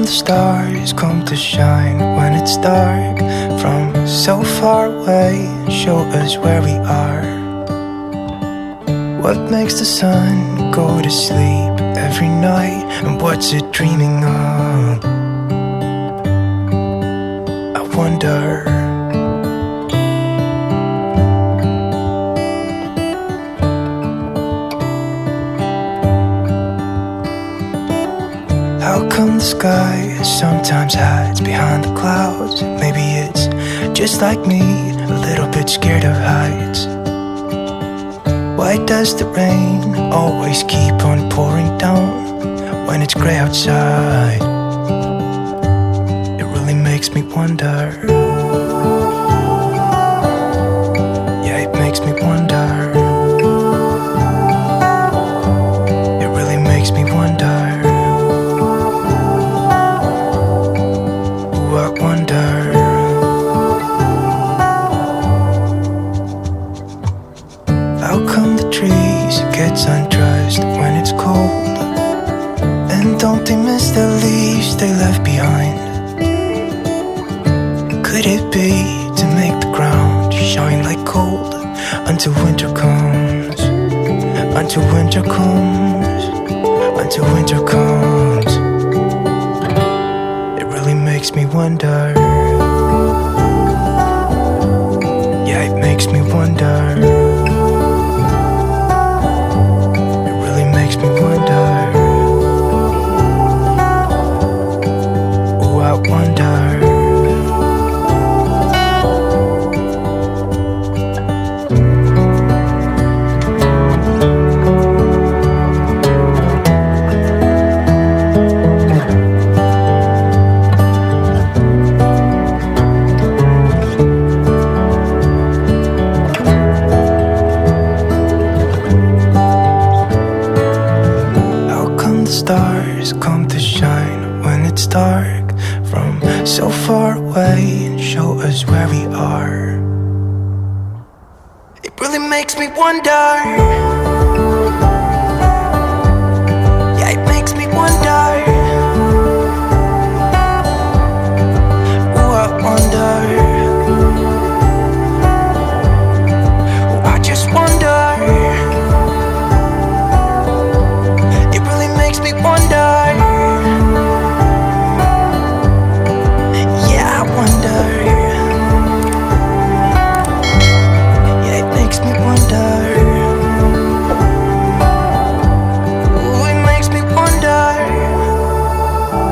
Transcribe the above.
the stars come to shine when it's dark from so far away and show us where we are? What makes the sun go to sleep every night, and what's it dreaming of? I wonder. How come the sky sometimes hides behind the clouds? Maybe it's just like me, a little bit scared of heights. Why does the rain always keep on pouring down when it's grey outside? It really makes me wonder. Yeah, it makes me wonder. It really makes me wonder. I wonder. How come the trees get undressed when it's cold? And don't they miss the leaves they left behind? Could it be to make the ground shine like gold until winter comes? Until winter comes. Until winter comes. Makes me wonder. Yeah, it makes me wonder. It really makes me wonder. Oh, I wonder. Stars come to shine when it's dark from so far away and show us where we are. It really makes me wonder.